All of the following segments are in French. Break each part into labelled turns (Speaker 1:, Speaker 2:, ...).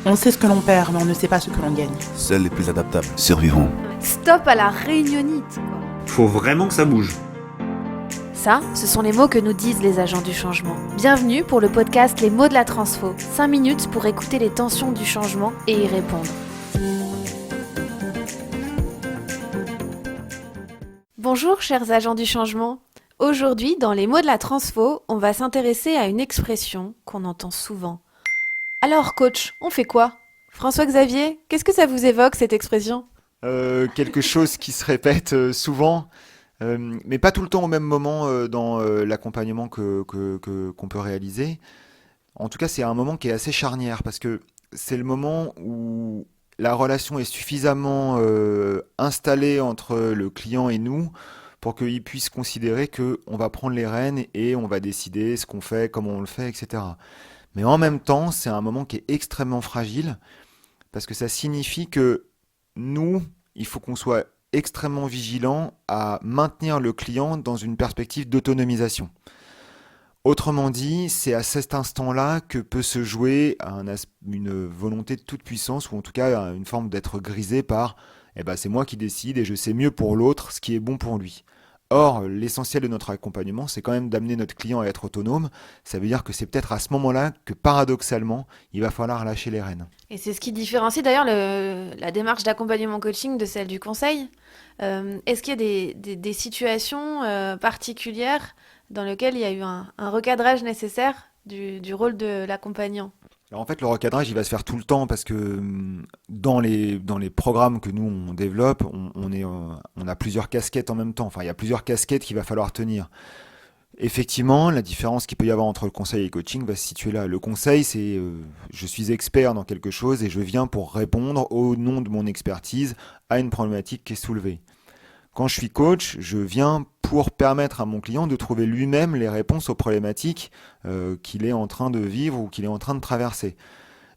Speaker 1: On sait ce que l'on perd, mais on ne sait pas ce que l'on gagne.
Speaker 2: Seuls les plus adaptables survivront.
Speaker 3: Stop à la réunionnite, quoi.
Speaker 4: Faut vraiment que ça bouge.
Speaker 3: Ça, ce sont les mots que nous disent les agents du changement. Bienvenue pour le podcast Les mots de la transfo. 5 minutes pour écouter les tensions du changement et y répondre. Bonjour chers agents du changement. Aujourd'hui, dans Les mots de la transfo, on va s'intéresser à une expression qu'on entend souvent. Alors coach, on fait quoi ? François-Xavier, qu'est-ce que ça vous évoque cette expression ?
Speaker 5: Quelque chose qui se répète souvent, mais pas tout le temps au même moment dans l'accompagnement qu'on peut réaliser. En tout cas, c'est un moment qui est assez charnière parce que c'est le moment où la relation est suffisamment installée entre le client et nous pour qu'il puisse considérer qu'on va prendre les rênes et on va décider ce qu'on fait, comment on le fait, etc. Mais en même temps, c'est un moment qui est extrêmement fragile parce que ça signifie que nous, il faut qu'on soit extrêmement vigilant à maintenir le client dans une perspective d'autonomisation. Autrement dit, c'est à cet instant-là que peut se jouer une volonté de toute puissance, ou en tout cas une forme d'être grisé par c'est moi qui décide et je sais mieux pour l'autre ce qui est bon pour lui. Or, l'essentiel de notre accompagnement, c'est quand même d'amener notre client à être autonome. Ça veut dire que c'est peut-être à ce moment-là que, paradoxalement, il va falloir lâcher les rênes.
Speaker 3: Et c'est ce qui différencie d'ailleurs la démarche d'accompagnement coaching de celle du conseil. Est-ce qu'il y a des situations particulières dans lesquelles il y a eu un recadrage nécessaire du rôle de l'accompagnant ?
Speaker 5: Alors en fait, le recadrage, il va se faire tout le temps parce que dans les programmes que nous, on développe, on a plusieurs casquettes en même temps. Enfin, il y a plusieurs casquettes qu'il va falloir tenir. Effectivement, la différence qu'il peut y avoir entre le conseil et le coaching va se situer là. Le conseil, c'est je suis expert dans quelque chose et je viens pour répondre au nom de mon expertise à une problématique qui est soulevée. Quand je suis coach, je viens pour permettre à mon client de trouver lui-même les réponses aux problématiques qu'il est en train de vivre ou qu'il est en train de traverser.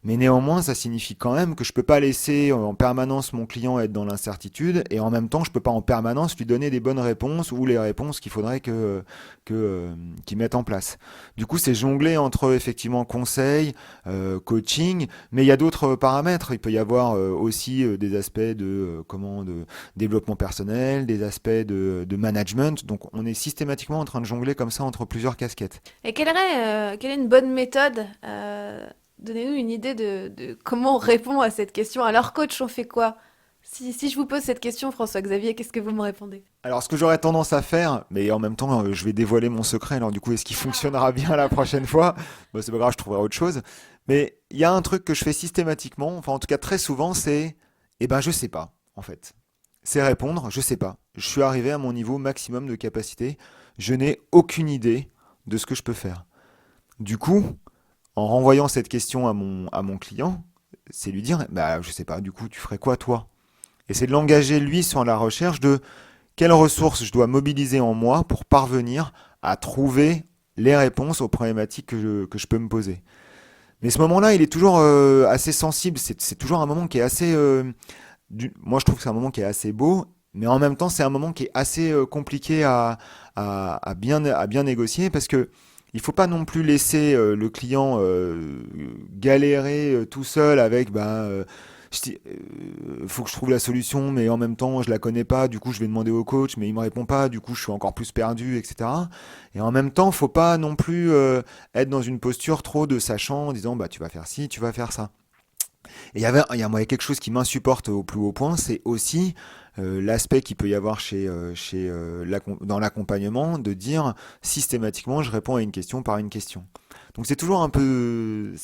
Speaker 5: Mais néanmoins, ça signifie quand même que je ne peux pas laisser en permanence mon client être dans l'incertitude et en même temps, je ne peux pas en permanence lui donner des bonnes réponses ou les réponses qu'il faudrait qu'il mette en place. Du coup, c'est jongler entre effectivement conseil, coaching, mais il y a d'autres paramètres. Il peut y avoir aussi des aspects de développement personnel, des aspects de management. Donc, on est systématiquement en train de jongler comme ça entre plusieurs casquettes.
Speaker 3: Et quelle est une bonne méthode Donnez-nous une idée de comment on répond à cette question. Alors coach, on fait quoi ? Si je vous pose cette question, François-Xavier, qu'est-ce que vous me répondez ?
Speaker 5: Alors ce que j'aurais tendance à faire, mais en même temps je vais dévoiler mon secret, alors du coup est-ce qu'il fonctionnera bien la prochaine fois ? C'est pas grave, je trouverai autre chose. Mais il y a un truc que je fais systématiquement, enfin en tout cas très souvent, c'est je sais pas en fait. C'est répondre, je sais pas. Je suis arrivé à mon niveau maximum de capacité, je n'ai aucune idée de ce que je peux faire. Du coup, en renvoyant cette question à mon client, c'est lui dire, je sais pas, du coup, tu ferais quoi toi ? Et c'est de l'engager lui sur la recherche de quelles ressources je dois mobiliser en moi pour parvenir à trouver les réponses aux problématiques que je peux me poser. Mais ce moment-là, il est toujours assez sensible, c'est toujours un moment qui est assez... moi, je trouve que c'est un moment qui est assez beau, mais en même temps, c'est un moment qui est assez compliqué à bien négocier parce que il ne faut pas non plus laisser le client galérer tout seul avec faut que je trouve la solution, mais en même temps je la connais pas, du coup je vais demander au coach, mais il me répond pas, du coup je suis encore plus perdu, etc. Et en même temps, faut pas non plus être dans une posture trop de sachant, en disant tu vas faire ci, tu vas faire ça. Et il y a quelque chose qui m'insupporte au plus haut point, c'est aussi l'aspect qu'il peut y avoir dans l'accompagnement, de dire systématiquement je réponds à une question par une question. Donc c'est toujours un peu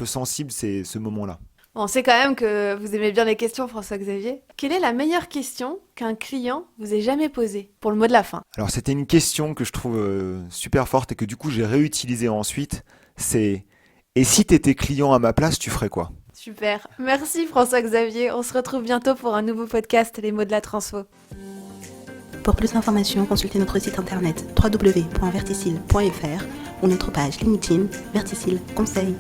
Speaker 5: sensible ce moment-là.
Speaker 3: On sait quand même que vous aimez bien les questions, François-Xavier. Quelle est la meilleure question qu'un client vous ait jamais posée pour le mot de la fin ?
Speaker 5: Alors c'était une question que je trouve super forte et que du coup j'ai réutilisée ensuite, c'est « Et si tu étais client à ma place, tu ferais quoi ?»
Speaker 3: Super. Merci François-Xavier. On se retrouve bientôt pour un nouveau podcast, Les mots de la transfo.
Speaker 6: Pour plus d'informations, consultez notre site internet www.verticil.fr ou notre page LinkedIn Verticil Conseil.